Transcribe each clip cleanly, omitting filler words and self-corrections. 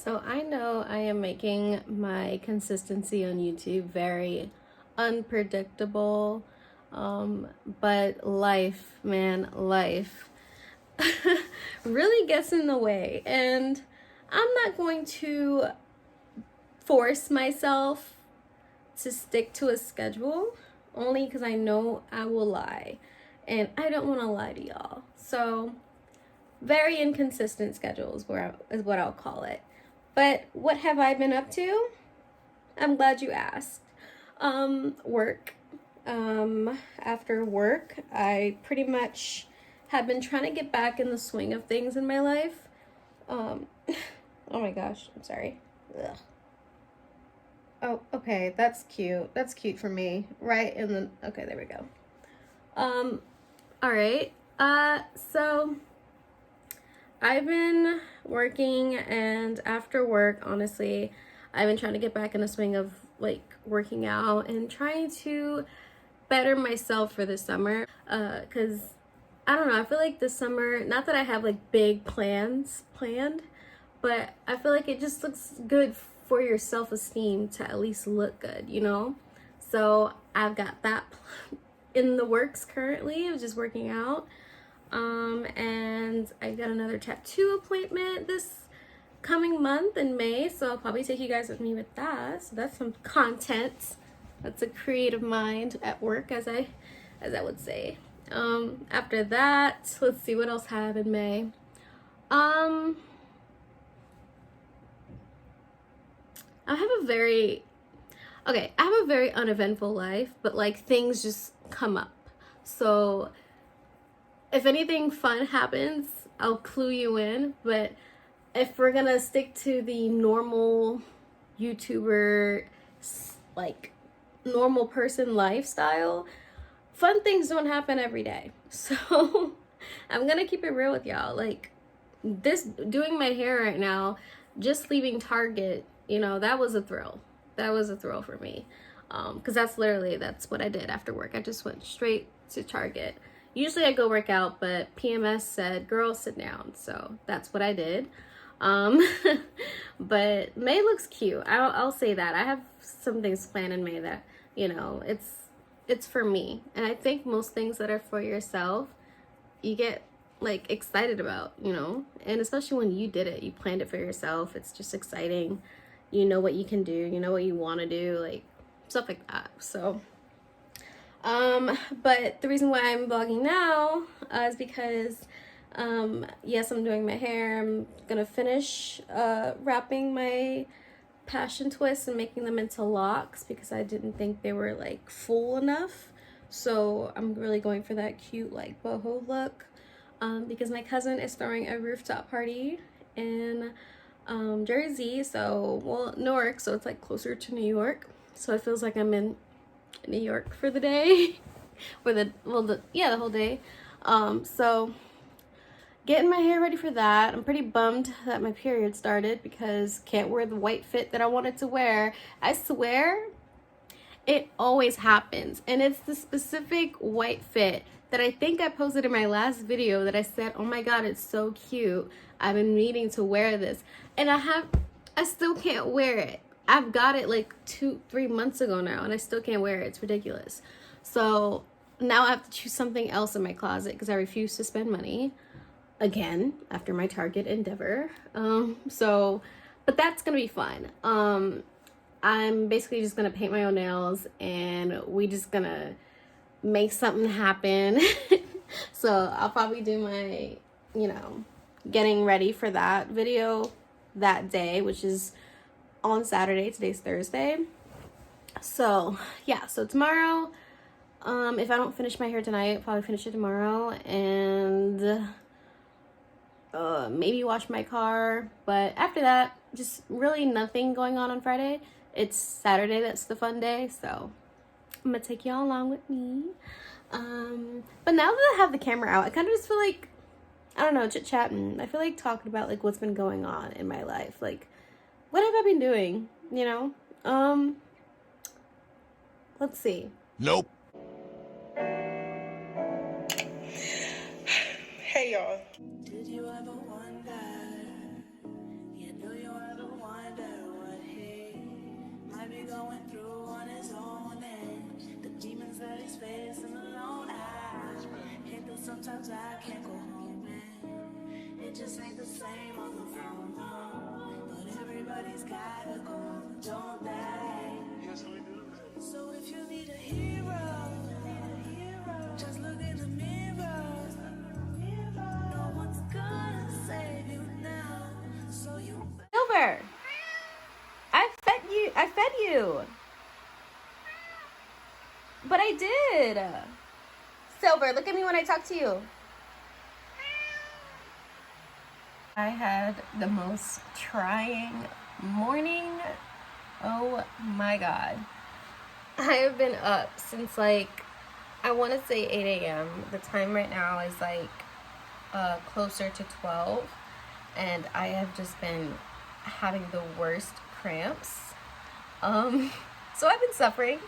So I know I am making my consistency on YouTube very unpredictable, but life, man, life really gets in the way, and I'm not going to force myself to stick to a schedule only because I know I will lie, and I don't want to lie to y'all. So very inconsistent schedules is what I'll call it. But what have I been up to? I'm glad you asked. Work. After work, I pretty much have been trying to get back in the swing of things in my life. Oh my gosh, I'm sorry. Ugh. Oh, okay, that's cute. That's cute for me. Right in the, okay, there we go. All right. So I've been working, and after work, honestly, I've been trying to get back in the swing of like working out and trying to better myself for the summer. Cause I don't know, I feel like this summer, not that I have like big plans planned, but I feel like it just looks good for your self-esteem to at least look good, you know? So I've got that in the works currently, of just working out. And I got another tattoo appointment this coming month in May, so I'll probably take you guys with me with that. So that's some content. That's a creative mind at work, as I would say. After that, let's see what else I have in May. I have a very uneventful life, but like things just come up. So if anything fun happens, I'll clue you in. But if we're gonna stick to the normal YouTuber, like normal person lifestyle, fun things don't happen every day. So I'm gonna keep it real with y'all. Like this, doing my hair right now, just leaving Target, you know, that was a thrill. That was a thrill for me. Because that's what I did after work. I just went straight to Target. Usually I go work out, but PMS said, girl, sit down. So that's what I did. But May looks cute. I'll say that. I have some things planned in May that, you know, it's for me. And I think most things that are for yourself, you get like excited about, you know, and especially when you did it, you planned it for yourself. It's just exciting. You know what you can do, you know what you want to do, like stuff like that. So but the reason why I'm vlogging now is because yes, I'm doing my hair. I'm gonna finish wrapping my passion twists and making them into locks because I didn't think they were like full enough. So I'm really going for that cute like boho look, because my cousin is throwing a rooftop party in Jersey, so, well, Newark, so it's like closer to New York. So it feels like I'm in New York for the day, for the whole day. So getting my hair ready for that. I'm pretty bummed that my period started because can't wear the white fit that I wanted to wear. I swear it always happens, and it's the specific white fit that I think I posted in my last video that I said, oh my god, it's so cute, I've been needing to wear this, and I still can't wear it. I've got it like 2-3 months ago now, and I still can't wear it. It's ridiculous. So now I have to choose something else in my closet because I refuse to spend money again after my Target endeavor. But that's gonna be fun. I'm basically just gonna paint my own nails, and we just gonna make something happen. So I'll probably do my, you know, getting ready for that video that day, which is on Saturday. Today's Thursday. So yeah, so tomorrow, if I don't finish my hair tonight, I'll probably finish it tomorrow, and maybe wash my car. But after that, just really nothing going on Friday. It's Saturday that's the fun day, so I'm gonna take y'all along with me. But now that I have the camera out, I kind of just feel like, I don't know, chit-chatting. I feel like talking about like what's been going on in my life. Like, what have I been doing, you know? Let's see. Nope. Hey y'all. Did you ever wonder? You know you ever Silver, I fed you. But I did. Silver, look at me when I talk to you. I had the most trying morning. Oh my God. I have been up since like, I want to say 8 a.m. The time right now is like closer to 12. And I have just been having the worst cramps. So I've been suffering.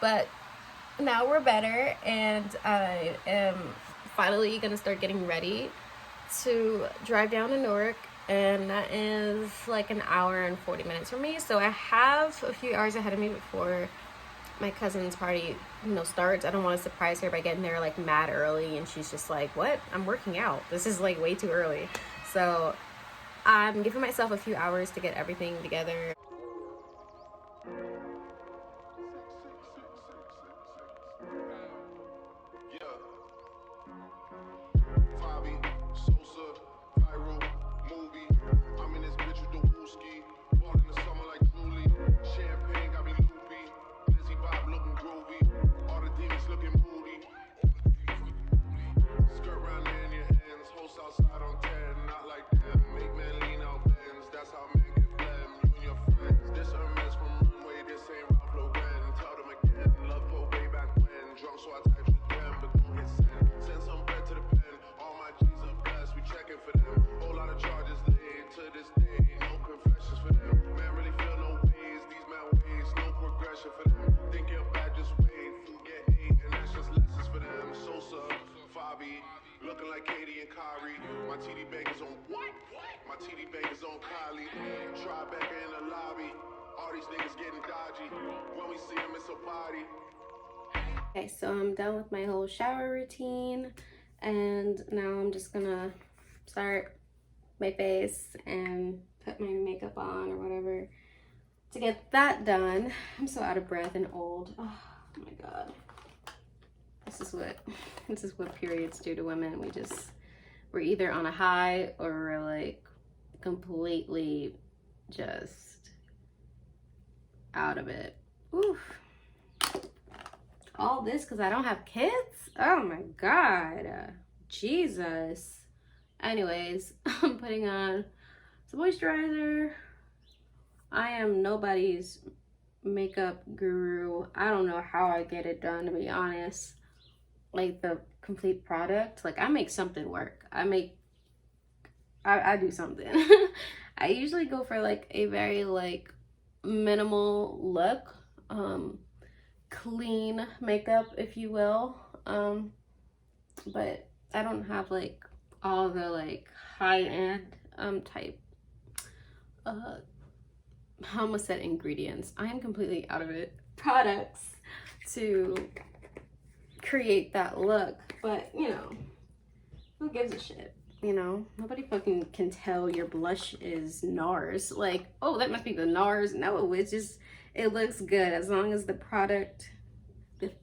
But now we're better, and I am finally gonna start getting ready to drive down to Newark, and that is like an hour and 40 minutes for me. So I have a few hours ahead of me before my cousin's party, starts. I don't want to surprise her by getting there like mad early, and she's just like, "What? I'm working out. This is like way too early." So I'm giving myself a few hours to get everything together. Okay, so I'm done with my whole shower routine, and now I'm just gonna start my face and put my makeup on or whatever to get that done. I'm so out of breath and old. Oh my God. This is what periods do to women. We're either on a high or we're like completely just out of it. Oof. All this because I don't have kids? Oh my God. Jesus. Anyways, I'm putting on some moisturizer. I am nobody's makeup guru. I don't know how I get it done, to be honest. Like the complete product, like I make something work. I do something. I usually go for like a very like minimal look, clean makeup, if you will. But I don't have like all the like high-end type I almost said ingredients. I am completely out of it. Products to create that look, but who gives a shit? Nobody fucking can tell your blush is NARS. Like, oh, that must be the NARS. No, it looks good as long as the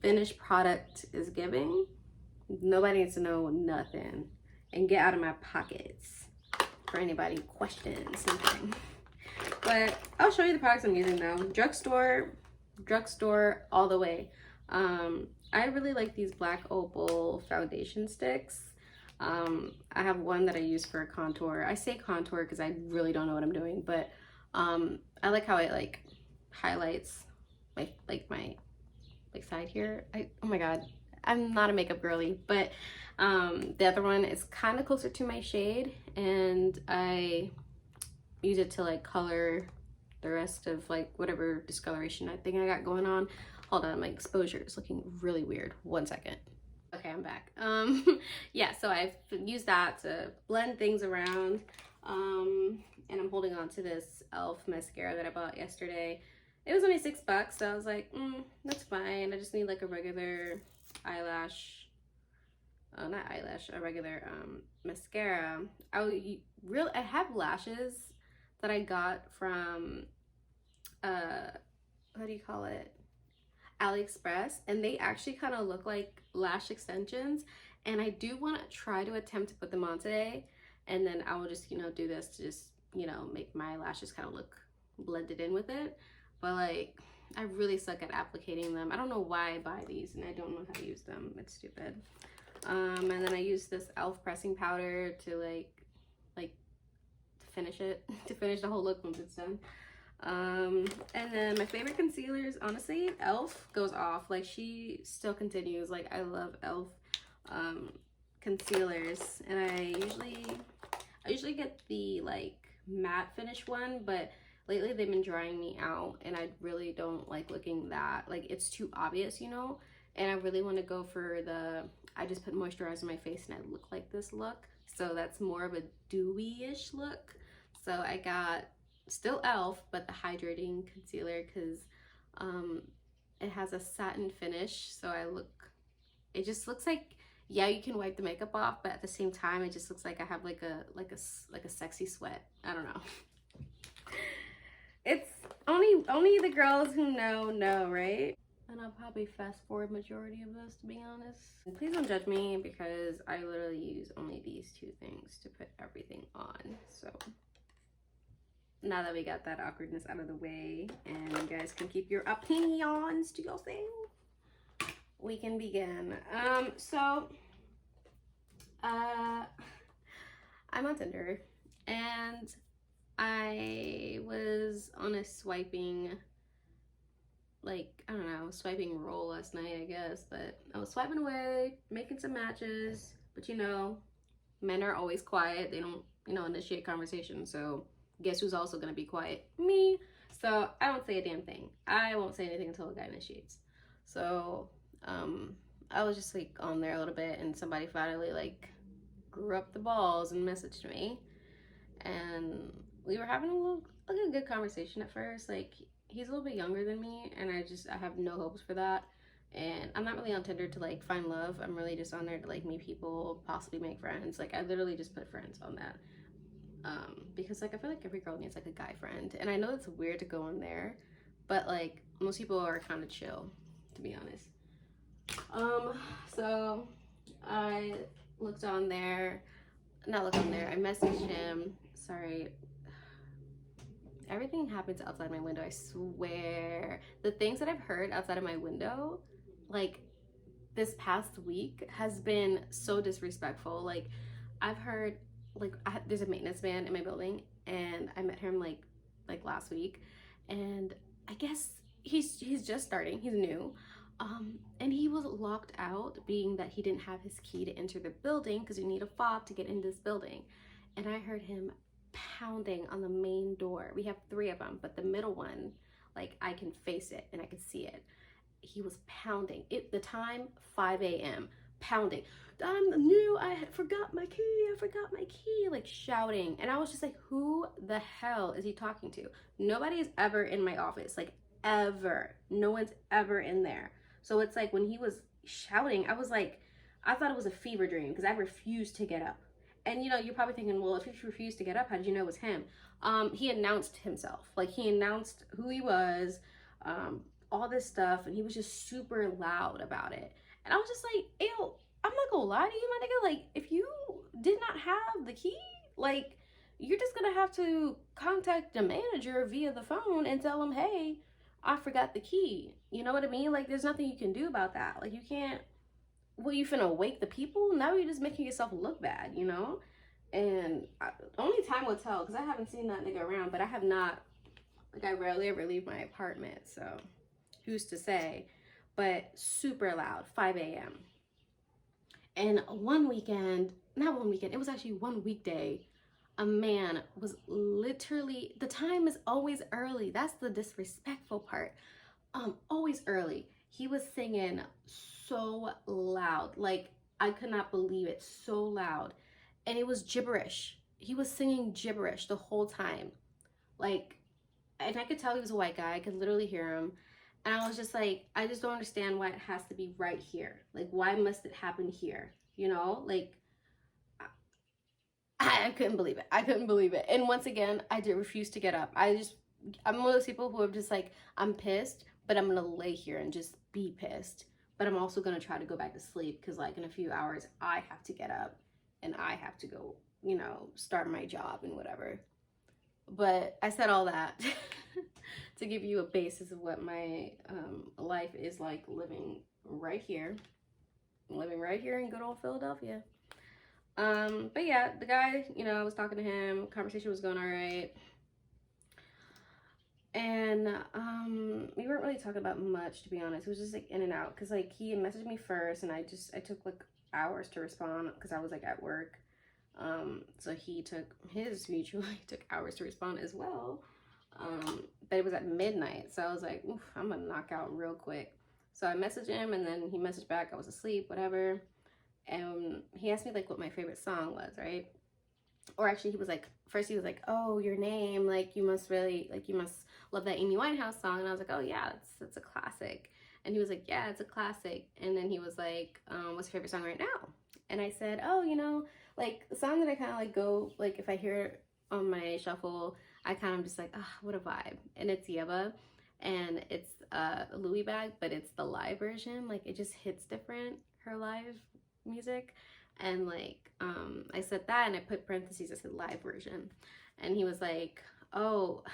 finished product is giving. Nobody needs to know nothing. And get out of my pockets for anybody questions something. But I'll show you the products I'm using though. Drugstore all the way. I really like these Black Opal foundation sticks. I have one that I use for contour. I say contour because I really don't know what I'm doing, but I like how it like highlights my side here. Oh my God, I'm not a makeup girly, but the other one is kind of closer to my shade, and I use it to like color the rest of like whatever discoloration I think I got going on. Hold on, my exposure is looking really weird. 1 second. Okay, I'm back. Yeah, so I've used that to blend things around. And I'm holding on to this e.l.f. mascara that I bought yesterday. It was only $6, so I was like, that's fine. I just need like a regular eyelash, a regular mascara. I have lashes that I got from, what do you call it? AliExpress, and they actually kind of look like lash extensions, and I do want to try to attempt to put them on today, and then I will just do this to just you know, make my lashes kind of look blended in with it. But like, I really suck at applicating them. I don't know why I buy these and I don't know how to use them. It's stupid. And then I use this e.l.f. pressing powder to like to finish it, to finish the whole look once it's done. And then my favorite concealers, honestly, e.l.f. goes off. Like, she still continues. Like, I love e.l.f. Concealers, and I usually get the like matte finish one, but lately they've been drying me out and I really don't like looking that, like, it's too obvious, you know. And I really want to go for the, I just put moisturizer on my face and I look like this look, so that's more of a dewy-ish look. So I got still e.l.f. but the hydrating concealer, because it has a satin finish, so it just looks like, yeah, you can wipe the makeup off, but at the same time it just looks like I have like a sexy sweat. I don't know. It's only the girls who know, right? And I'll probably fast forward majority of this, to be honest. And please don't judge me, because I literally use only these two things to put everything on. So now that we got that awkwardness out of the way and you guys can keep your opinions to yourself, we can begin. I'm on Tinder and I was on a swiping, like, I don't know, swiping roll last night, I guess, but I was swiping away, making some matches, but you know, men are always quiet. They don't, you know, initiate conversation. So guess who's also gonna be quiet? Me. So I don't say a damn thing. I won't say anything until a guy initiates. So I was just like on there a little bit, and somebody finally like grew up the balls and messaged me, and we were having a good conversation at first. Like, he's a little bit younger than me, and I have no hopes for that. And I'm not really on Tinder to like find love. I'm really just on there to like meet people, possibly make friends. Like, I literally just put friends on that. Because like I feel like every girl needs like a guy friend. And I know it's weird to go on there, but like most people are kind of chill, to be honest. So I looked on there, not looked on there, I messaged him. Sorry, everything happens outside my window, I swear. The things that I've heard outside of my window, like this past week, has been so disrespectful. Like, I've heard, like, there's a maintenance man in my building, and I met him like last week, and I guess he's just starting, he's new, and he was locked out, being that he didn't have his key to enter the building, because you need a fob to get in this building. And I heard him pounding on the main door. We have 3 of them, but the middle one, like, I can face it and I can see it. He was pounding it. The time, 5 a.m. pounding. I'm new. I forgot my key. Like, shouting. And I was just like, who the hell is he talking to? Nobody is ever in my office, like, ever. No one's ever in there. So it's like, when he was shouting, I was like, I thought it was a fever dream, because I refused to get up. And you know, you're probably thinking, well, if he refused to get up, how did you know it was him? He announced himself. Like, he announced who he was, all this stuff, and he was just super loud about it. And I was just like, ew, I'm not gonna lie to you, my nigga. Like, if you did not have the key, like, you're just gonna have to contact the manager via the phone and tell him, hey, I forgot the key. You know what I mean? Like, there's nothing you can do about that. Like, you can't, well, you finna wake the people? Now you're just making yourself look bad, you know? And only time will tell, because I haven't seen that nigga around, but I have not, like, I rarely ever leave my apartment, so who's to say? But super loud, 5 a.m. And one weekend, not one weekend, it was actually one weekday, a man was literally, the time is always early. That's the disrespectful part. Always early. He was singing so loud. Like, I could not believe it. So loud. And it was gibberish. He was singing gibberish the whole time. Like, and I could tell he was a white guy. I could literally hear him. And I was just like, I just don't understand why it has to be right here. Like, why must it happen here? You know, like, I couldn't believe it. I couldn't believe it. And once again, I did refuse to get up. I'm one of those people who are just like, I'm pissed, but I'm gonna lay here and just be pissed. But I'm also gonna try to go back to sleep, because like in a few hours, I have to get up and I have to go, you know, start my job and whatever. But I said all that to give you a basis of what my life is like living right here. Living right here in good old Philadelphia. But yeah, the guy, you know, I was talking to him, conversation was going all right. And we weren't really talking about much, to be honest. It was just like in and out, because like he messaged me first, and I took like hours to respond because I was like at work. So he took his mutually took hours to respond as well. But it was at midnight, so I was like, oof, I'm gonna knock out real quick. So I messaged him, and then he messaged back. I was asleep, whatever. And he asked me like what my favorite song was, right? Or actually, he was like, first he was like, oh, your name, like you must really, like you must love that Amy Winehouse song. And I was like, oh yeah, it's a classic. And he was like, yeah, it's a classic. And then he was like, what's your favorite song right now? And I said, oh, you know, like the song that I kind of like go, like if I hear it on my shuffle, I kind of just like, ah, what a vibe. And it's Yeba, and it's a Louis bag, but it's the live version. Like it just hits different, her live music. And like I said that, and I put parentheses, I said live version. And he was like, oh,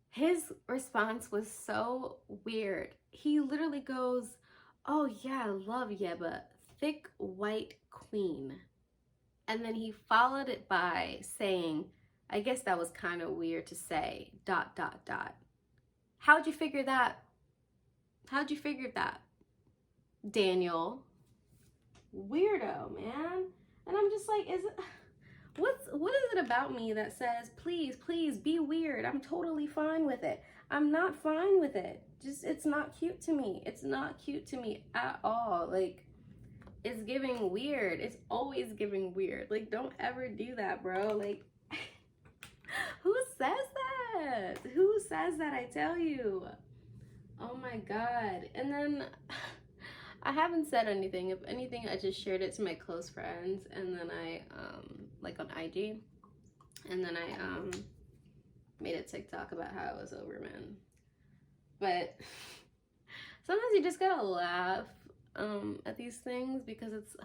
his response was so weird. He literally goes, oh yeah, I love Yeba, thick white queen. And then he followed it by saying, I guess that was kind of weird to say, ... How'd you figure that? How'd you figure that, Daniel? Weirdo, man. And I'm just like, what is it about me that says, please be weird? I'm totally fine with it. I'm not fine with it. Just, it's not cute to me. It's not cute to me at all. Like, it's giving weird. It's always giving weird. Like, don't ever do that, bro. Like, who says that? Who says that, I tell you? Oh my God. And then I haven't said anything. If anything, I just shared it to my close friends, and then I like on IG, and then I made a TikTok about how I was over men. But sometimes you just gotta laugh at these things because it's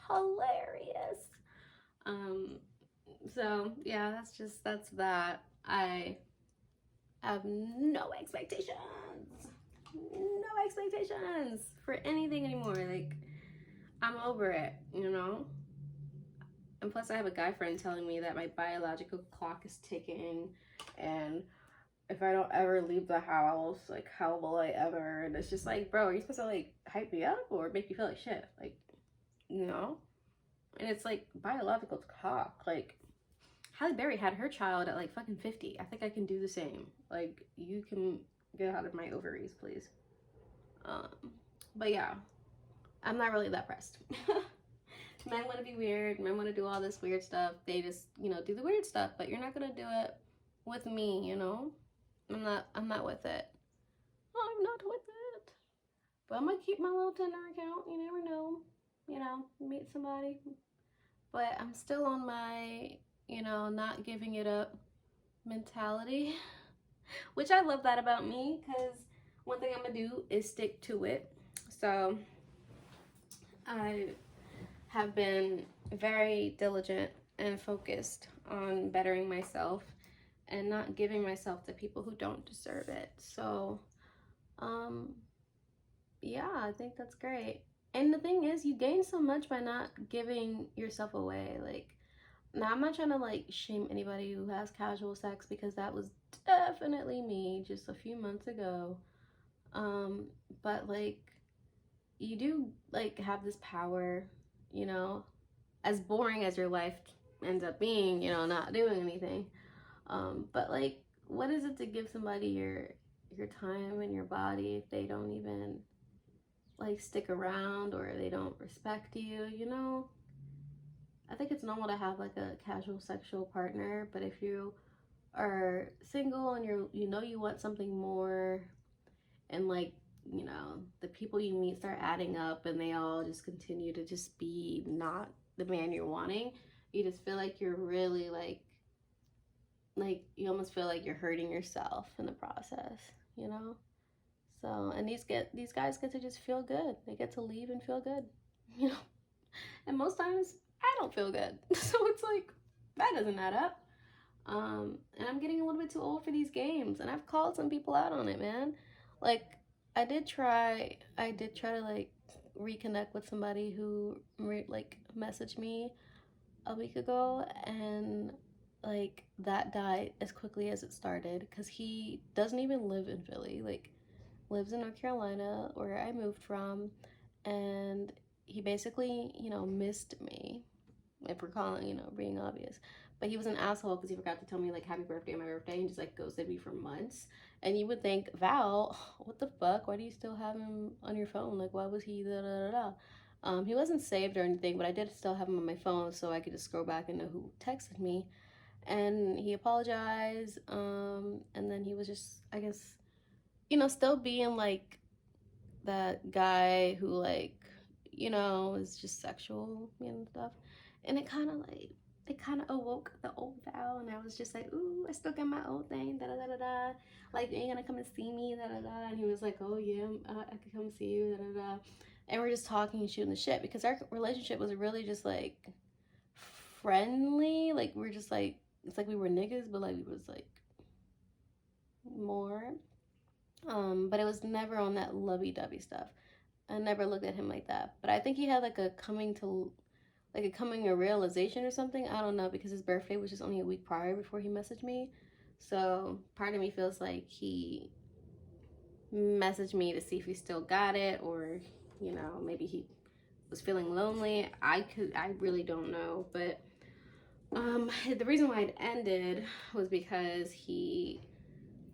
hilarious. So yeah, that's that. I have no expectations for anything anymore. Like, I'm over it, you know? And plus I have a guy friend telling me that my biological clock is ticking, and if I don't ever leave the house, like, how will I ever? And it's just like, bro, are you supposed to like hype me up or make me feel like shit? Like, you know? And it's like biological clock. Like, Halle Berry had her child at like fucking 50. I think I can do the same. Like, you can get out of my ovaries, please. But yeah, I'm not really that pressed. Men want to be weird. Men want to do all this weird stuff. They just, you know, do the weird stuff. But you're not gonna do it with me, you know. I'm not with it. I'm not with it. But I'm gonna keep my little Tinder account. You never know. You know, meet somebody. But I'm still on my, you know, not giving it up mentality, which I love that about me, because one thing I'm gonna do is stick to it. So I have been very diligent and focused on bettering myself and not giving myself to people who don't deserve it. So yeah, I think that's great. And the thing is, you gain so much by not giving yourself away. Like, now I'm not trying to like shame anybody who has casual sex, because that was definitely me just a few months ago. But like, you do like have this power, you know, as boring as your life ends up being, you know, not doing anything. But like, what is it to give somebody your time and your body if they don't even like stick around, or they don't respect you, you know? I think it's normal to have like a casual sexual partner, but if you are single and you know you want something more, and like, you know, the people you meet start adding up and they all just continue to just be not the man you're wanting, you just feel like you're really like you almost feel like you're hurting yourself in the process, you know? So, and these guys get to just feel good. They get to leave and feel good, you know? And most times I don't feel good. So it's like, that doesn't add up. And I'm getting a little bit too old for these games. And I've called some people out on it, man. Like, I did try to like reconnect with somebody who like messaged me a week ago, and like that died as quickly as it started because he doesn't even live in Philly. Like, lives in North Carolina, where I moved from, and he basically, missed me, if we're calling, being obvious. But he was an asshole because he forgot to tell me like happy birthday on my birthday and just like ghosted me for months. And you would think, Val, what the fuck? Why do you still have him on your phone? Like, why was he da da da da? He wasn't saved or anything, but I did still have him on my phone so I could just scroll back and know who texted me. And he apologized. And then he was just, I guess, still being like that guy who like, is just sexual and stuff. And it kind of awoke the old Val, and I was just like, ooh, I still got my old thing, da da da da da. Like, you ain't gonna come and see me, da da da. And he was like, oh yeah, I could come see you, da da da. And we're just talking and shooting the shit because our relationship was really just like friendly. Like, we're just like, it's like we were niggas, but like we was like more. But it was never on that lovey-dovey stuff. I never looked at him like that. But I think he had like a coming a realization or something. I don't know, because his birthday was just only a week prior before he messaged me. So part of me feels like he messaged me to see if he still got it, or maybe he was feeling lonely. I really don't know. But the reason why it ended was because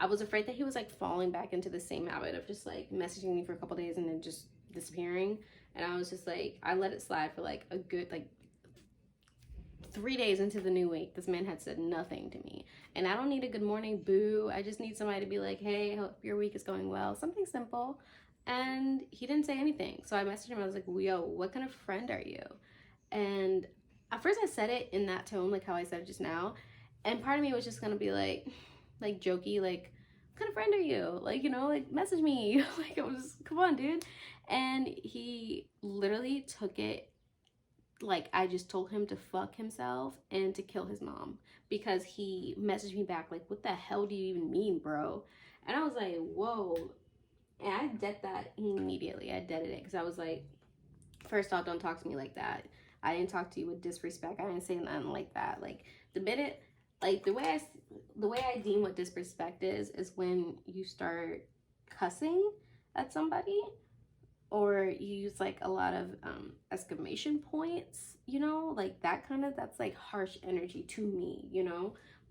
I was afraid that he was like falling back into the same habit of just like messaging me for a couple days and then just disappearing. And I was just like, I let it slide for like a good like 3 days into the new week. This man had said nothing to me. And I don't need a good morning, boo. I just need somebody to be like, hey, hope your week is going well. Something simple. And he didn't say anything. So I messaged him. I was like, yo, what kind of friend are you? And at first I said it in that tone, like how I said it just now. And part of me was just gonna be like jokey, like, what kind of friend are you? Like, like message me. Like, it was, come on, dude. And he literally took it like I just told him to fuck himself and to kill his mom, because he messaged me back like, what the hell do you even mean, bro? And I was like, whoa. And I did that immediately. I deaded it because I was like, first off, don't talk to me like that. I didn't talk to you with disrespect. I didn't say nothing like that. Like, the minute, like, the way I deem what disrespect is when you start cussing at somebody, or you use like a lot of exclamation points, like that's like harsh energy to me,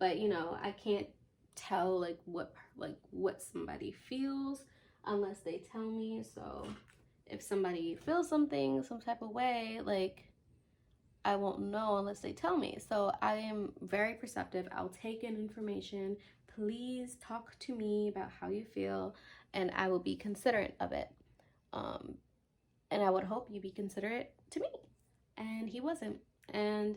but I can't tell like what somebody feels unless they tell me. So if somebody feels something some type of way, like, I won't know unless they tell me. So I am very perceptive. I'll take in information. Please talk to me about how you feel, and I will be considerate of it. um and I would hope you be considerate to me. And he wasn't. And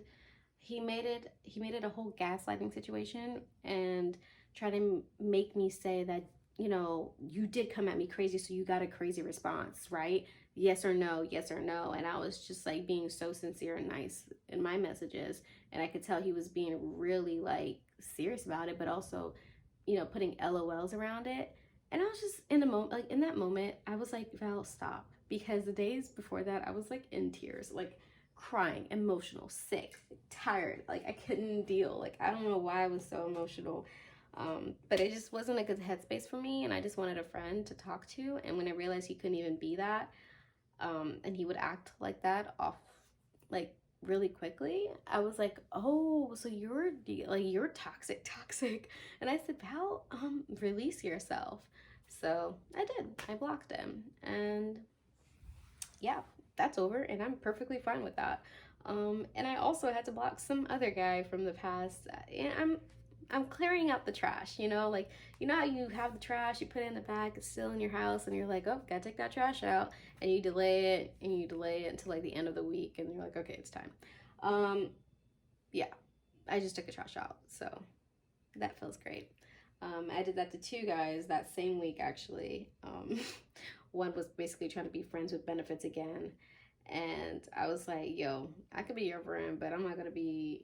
he made it a whole gaslighting situation and tried to make me say that, you did come at me crazy, so you got a crazy response, right? Yes or no, yes or no. And I was just like being so sincere and nice in my messages. And I could tell he was being really like serious about it, but also, putting LOLs around it. And I was just in the moment, like in that moment, I was like, Val, stop. Because the days before that, I was like in tears, like crying, emotional, sick, tired. Like, I couldn't deal. Like, I don't know why I was so emotional. But it just wasn't a good headspace for me. And I just wanted a friend to talk to. And when I realized he couldn't even be that, and he would act like that off, like, really quickly, I was like, oh, so you're toxic. And I said, Val, release yourself. So I did. I blocked him. And yeah, that's over, and I'm perfectly fine with that. And I also had to block some other guy from the past. And I'm clearing out the trash, like, how you have the trash, you put it in the bag, it's still in your house, and you're like, oh, gotta take that trash out, and you delay it until like the end of the week, and you're like, okay, it's time. Yeah, I just took a trash out, so that feels great. I did that to 2 guys that same week, actually. One was basically trying to be friends with benefits again. And I was like, yo, I could be your friend, but I'm not going to be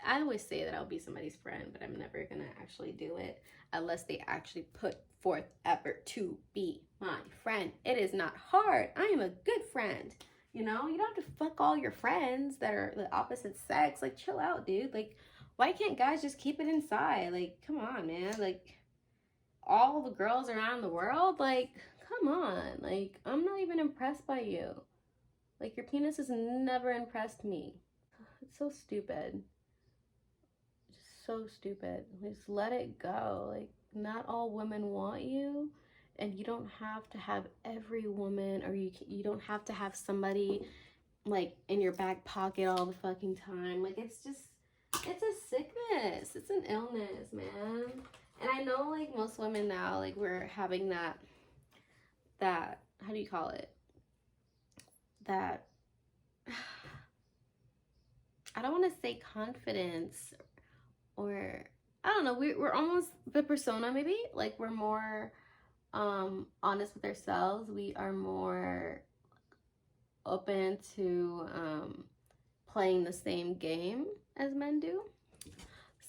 I always say that I'll be somebody's friend, but I'm never gonna actually do it unless they actually put forth effort to be my friend. It is not hard. I am a good friend. You know, you don't have to fuck all your friends that are the opposite sex. Like, chill out, dude. Like, why can't guys just keep it inside? Like, come on, man. Like, all the girls around the world, like, come on. Like, I'm not even impressed by you. Like, your penis has never impressed me. It's so stupid. Just so stupid. Just let it go. Like, not all women want you, and you don't have to have every woman, or you don't have to have somebody like in your back pocket all the fucking time. Like, it's just, it's a sickness. It's an illness, man. And I know, like, most women now, like, we're having that how do you call it? That I don't want to say confidence, or I don't know, we're almost the persona, maybe, like, we're more honest with ourselves. We are more open to playing the same game as men do.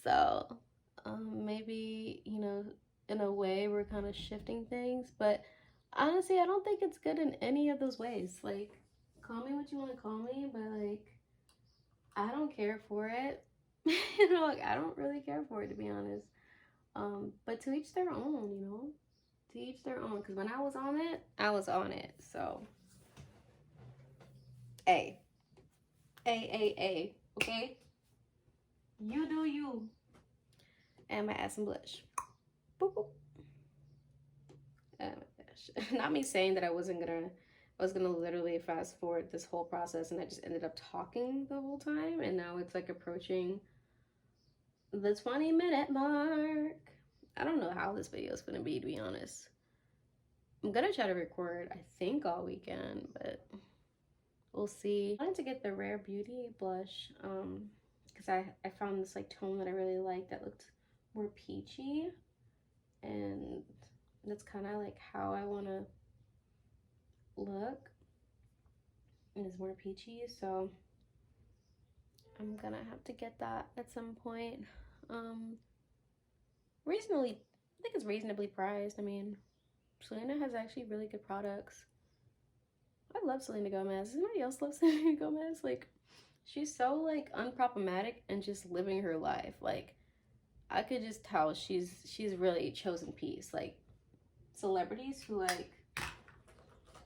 So maybe, you know, in a way we're kind of shifting things, but honestly, I don't think it's good in any of those ways. Like, call me what you want to call me, but like, I don't care for it. You know, like, I don't really care for it, to be honest. But to each their own, you know, to each their own. Because when I was on it, I was on it. So, A, okay? You do you. And my ass and blush. Boop, boop. Oh my gosh. Not me saying that I was gonna literally fast forward this whole process, and I just ended up talking the whole time, and now it's like approaching the 20-minute mark. I don't know how this video is gonna be, to be honest. I'm gonna try to record, I think, all weekend, but we'll see. I wanted to get the Rare Beauty blush, because I found this like tone that I really like that looked more peachy, and that's kind of like how I want to look. It is more peachy, so I'm gonna have to get that at some point. Reasonably, I think it's reasonably priced. I mean, Selena has actually really good products. I love Selena Gomez. Does anybody else love Selena Gomez? Like, she's so like unproblematic and just living her life. Like, I could just tell she's really chosen peace. Like, celebrities who like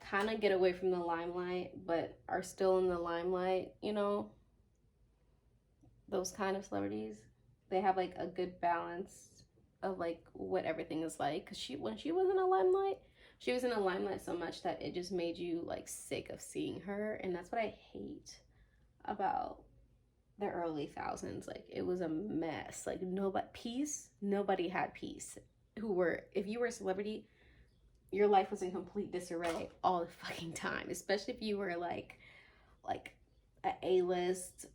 kind of get away from the limelight but are still in the limelight, you know, those kind of celebrities, they have like a good balance of like what everything is like. Because when she was in a limelight, she was in a limelight so much that it just made you like sick of seeing her, and that's what I hate about the early thousands. Like, it was a mess. Like, nobody had peace. If you were a celebrity, your life was in complete disarray all the fucking time, especially if you were like a A-list,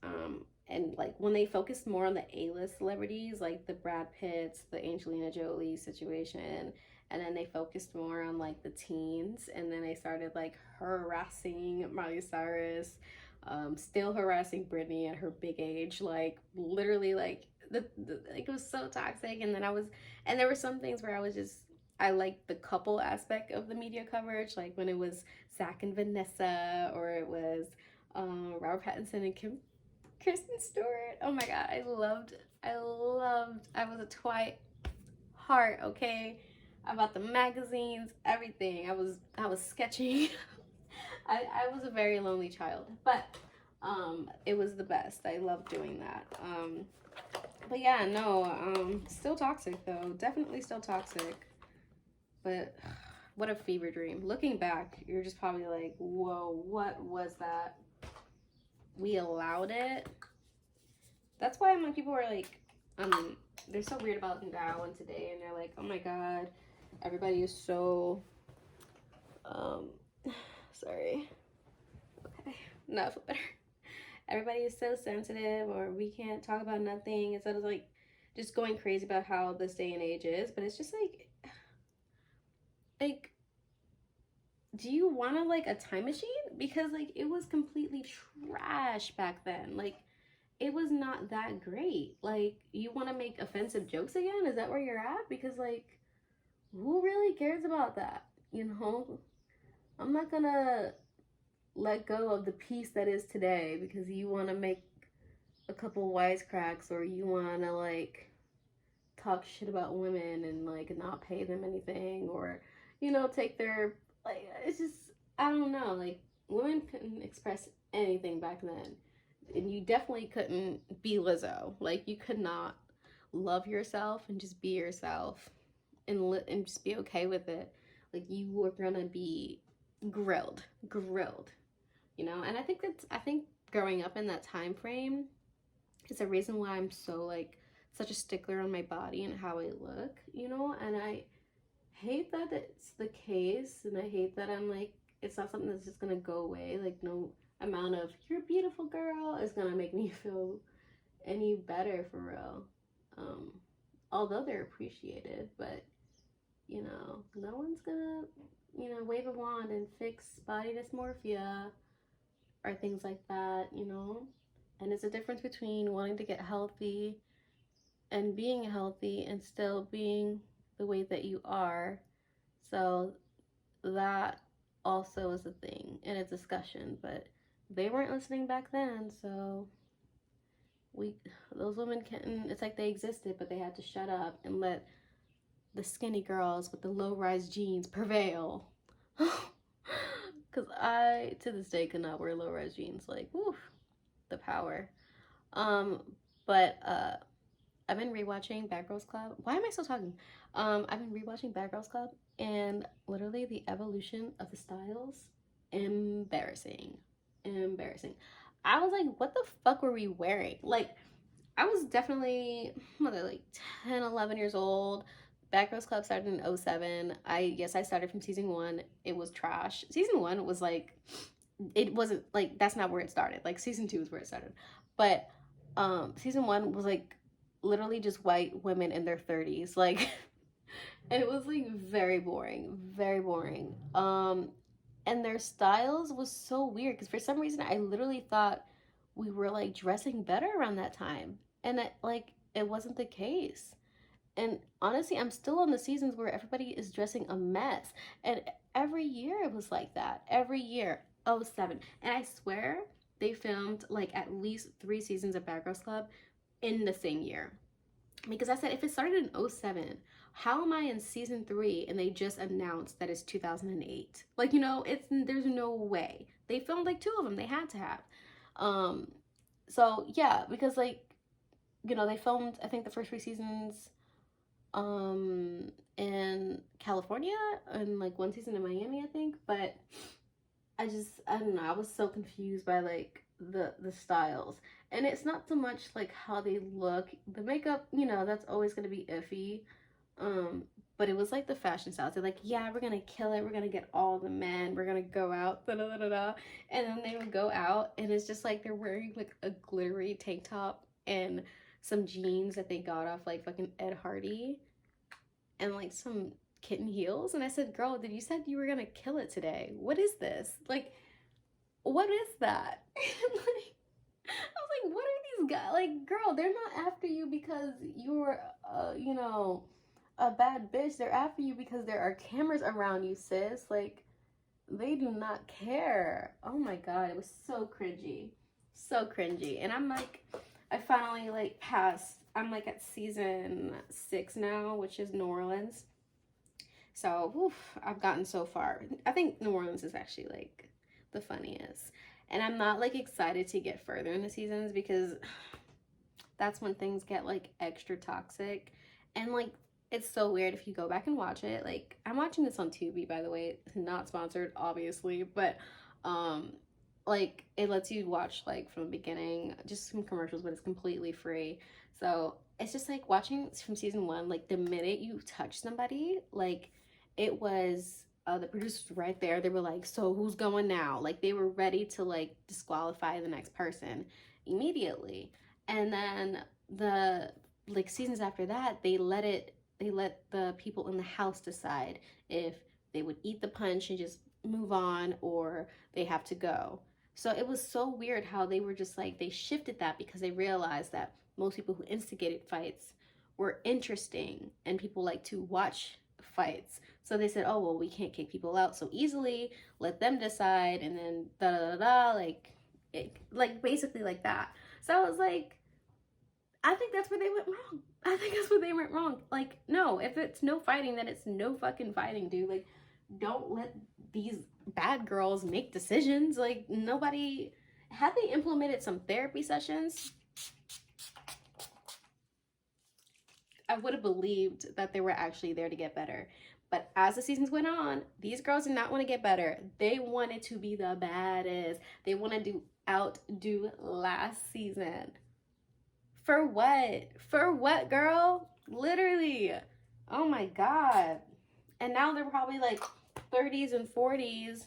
and like when they focused more on the A-list celebrities, like the Brad Pitts, the Angelina Jolie situation, and then they focused more on like the teens, and then they started like harassing Miley Cyrus, still harassing Britney at her big age, like literally like like, it was so toxic. And there were some things where I liked the couple aspect of the media coverage, like when it was Zach and Vanessa, or it was Robert Pattinson and Kristen Stewart. Oh my god, I was a twite heart, okay? About the magazines, everything. I was sketching. I was a very lonely child, but it was the best. I loved doing that. But yeah, no, still toxic though. Definitely still toxic. But what a fever dream. Looking back, you're just probably like, whoa, what was that? We allowed it. That's why when people are like, they're so weird about now and today, and they're like, oh my god, everybody is so, sorry. Okay, no, I feel better. Everybody is so sensitive, or we can't talk about nothing, instead of like just going crazy about how this day and age is. But it's just like, do you want to like a time machine? Because like it was completely trash back then. Like, it was not that great. Like, you want to make offensive jokes again? Is that where you're at? Because, like, who really cares about that? You know, I'm not gonna let go of the peace that is today because you want to make a couple wisecracks, or you want to, like, talk shit about women and, like, not pay them anything, or, you know, take their, like, it's just, I don't know, like, women couldn't express anything back then, and you definitely couldn't be Lizzo. Like, you could not love yourself and just be yourself and just be okay with it. Like, you were gonna be grilled, you know. And I think growing up in that time frame is a reason why I'm so, like, such a stickler on my body and how I look, you know. And I hate that it's the case, and I hate that I'm like, it's not something that's just gonna go away. Like, no amount of "you're a beautiful girl" is gonna make me feel any better, for real. Although they're appreciated, but, you know, no one's gonna, you know, wave a wand and fix body dysmorphia or things like that, you know. And it's a difference between wanting to get healthy and being healthy and still being the way that you are. So that also is a thing in a discussion, but they weren't listening back then. So those women couldn't, it's like they existed, but they had to shut up and let the skinny girls with the low-rise jeans prevail. Because I, to this day, could not wear low-rise jeans. Like, woof, the power. But I've been rewatching Bad Girls Club. Why am I still talking? I've been rewatching Bad Girls Club, and literally the evolution of the styles, embarrassing. I was like, what the fuck were we wearing? Like, I was definitely, like 10, 11 years old. Bad Girls Club started in 07. I started from season 1. It was trash. Season 1 was like, it wasn't, like, that's not where it started. Like, season 2 is where it started. But season 1 was like literally just white women in their 30s. Like, and it was like very boring. And their styles was so weird because for some reason I literally thought we were like dressing better around that time, and it wasn't the case. And honestly, I'm still on the seasons where everybody is dressing a mess, and every year it was like that. Every year. 07. And I swear they filmed like at least 3 seasons of Bad Girls Club in the same year. Because I said, if it started in 07, how am I in season 3 and they just announced that it's 2008? Like, you know, there's no way. They filmed like 2 of them. They had to have. So yeah, because, like, you know, they filmed, I think, the first 3 seasons in California and like 1 season in Miami, I think. But I don't know, I was so confused by like the styles. And it's not so much like how they look. The makeup, you know, that's always gonna be iffy. But it was like the fashion styles. They're like, yeah, we're gonna kill it, we're gonna get all the men, we're gonna go out, da da da da. And then they would go out and it's just like they're wearing like a glittery tank top and some jeans that they got off like fucking Ed Hardy and like some kitten heels. And I said, girl, did you said you were gonna kill it today? What is this? Like, what is that? Like, I was like, what are these guys? Like, girl, they're not after you because you're, you know, a bad bitch. They're after you because there are cameras around you, sis. Like, they do not care. Oh my God, it was so cringy. So cringy. And I'm like, I finally like passed. I'm like at season 6 now, which is New Orleans. So, oof, I've gotten so far. I think New Orleans is actually like the funniest. And I'm not like excited to get further in the seasons because that's when things get like extra toxic. And like, it's so weird if you go back and watch it. Like, I'm watching this on Tubi, by the way. It's not sponsored, obviously, but like, it lets you watch like from the beginning, just some commercials, but it's completely free. So it's just like watching from season 1, like the minute you touch somebody, like, it was the producers right there. They were like, so who's going now? Like, they were ready to like disqualify the next person immediately. And then the like seasons after that, they let the people in the house decide if they would eat the punch and just move on or they have to go. So it was so weird how they were just like, they shifted that because they realized that most people who instigated fights were interesting and people like to watch fights. So they said, oh, well, we can't kick people out so easily. Let them decide. And then da da da da, like basically like that. So I was like, I think that's where they went wrong. I think that's where they went wrong. Like, no, if it's no fighting, then it's no fucking fighting, dude. Like, don't let these bad girls make decisions. Like, nobody, had they implemented some therapy sessions, I would have believed that they were actually there to get better. But as the seasons went on, these girls did not want to get better. They wanted to be the baddest. They wanted to outdo last season. For what? For what, girl? Literally. Oh my God. And now they're probably like 30s and 40s.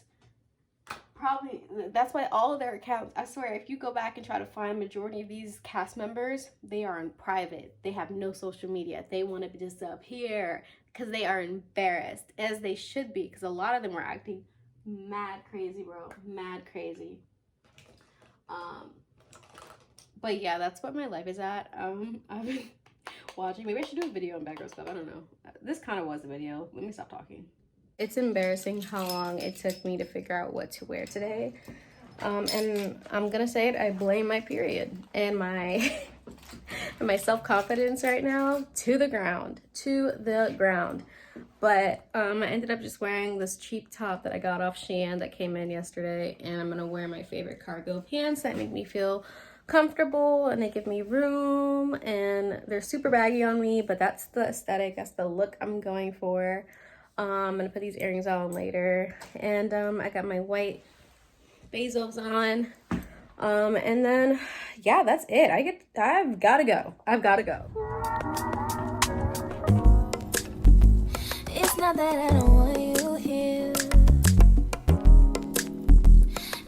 Probably, that's why all of their accounts, I swear, if you go back and try to find majority of these cast members, they are in private. They have no social media. They want to be just up here because they are embarrassed, as they should be, because a lot of them were acting mad crazy, bro. Mad crazy. But yeah, that's what my life is at. I've been watching. Maybe I should do a video on bad girl stuff. I don't know. This kind of was a video. Let me stop talking. It's embarrassing how long it took me to figure out what to wear today. And I'm gonna say it, I blame my period and my and my self-confidence right now to the ground. But I ended up just wearing this cheap top that I got off Shein that came in yesterday, and I'm gonna wear my favorite cargo pants that make me feel comfortable and they give me room, and they're super baggy on me, but that's the aesthetic, that's the look I'm going for. I'm gonna put these earrings on later, and I got my white Bezos on, and then yeah, that's it. I've gotta go. It's not that I don't want you here,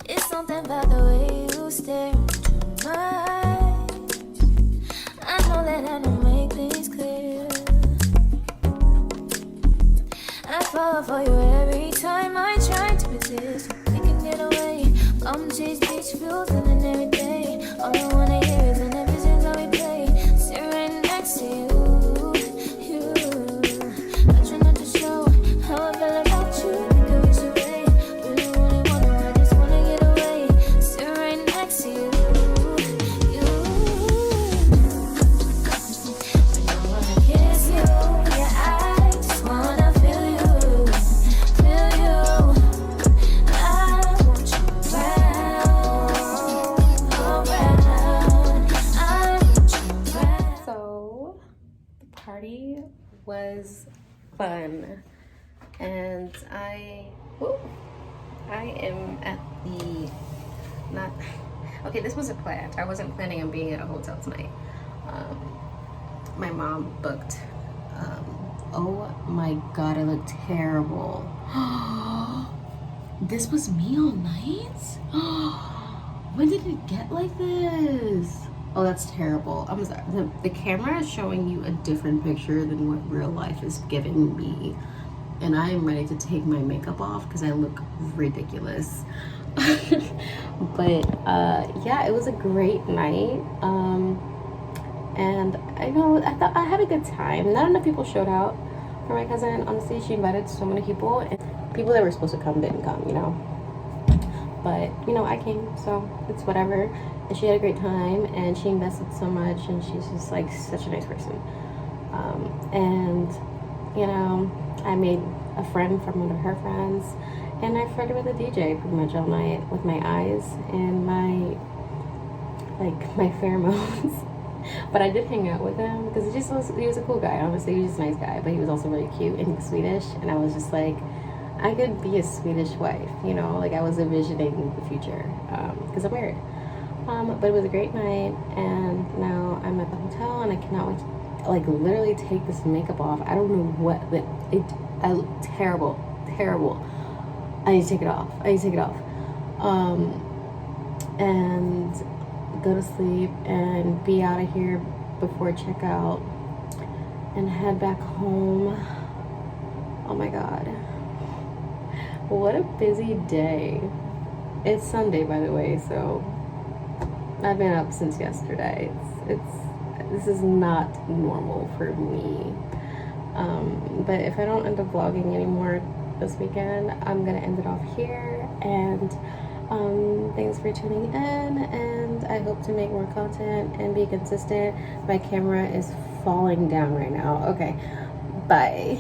it's something about the way you stare into my eyes. I know that I don't make things clear. I fall for you every time I try to resist. We can get away, come chase beach views and then every day. All I wanna hear is an every since I replay. Sit right next to you. I try not to show how I feel about you. Think I wish away, really wanna, I just wanna get away. Sit right next to you. I don't wanna kiss you, yeah, I just wanna feel you. Party was fun, and I am at the, not, okay, this wasn't planned. I wasn't planning on being at a hotel tonight. My mom booked, oh my God, I look terrible. This was me all night? When did it get like this? Oh, that's terrible. I'm sorry. The camera is showing you a different picture than what real life is giving me. And I am ready to take my makeup off because I look ridiculous. But yeah, it was a great night. And I thought I had a good time. Not enough people showed out for my cousin. Honestly, she invited so many people, and people that were supposed to come didn't come, you know. But, you know, I came, so it's whatever. And she had a great time, and she invested so much, and she's just, like, such a nice person. And, you know, I made a friend from one of her friends, and I flirted with a DJ pretty much all night with my eyes and my pheromones. But I did hang out with him, because he was a cool guy, honestly. He was just a nice guy, but he was also really cute, and he was Swedish, and I was just like, I could be a Swedish wife, you know, like I was envisioning the future, because I'm married. But it was a great night, and now I'm at the hotel, and I cannot wait to, like, literally take this makeup off. I don't know what, I look terrible. I need to take it off. And go to sleep and be out of here before checkout and head back home. Oh my God. What a busy day. It's Sunday, by the way, so I've been up since yesterday. This is not normal for me. But if I don't end up vlogging anymore this weekend, I'm gonna end it off here. And thanks for tuning in, and I hope to make more content and be consistent. My camera is falling down right now. Okay, bye.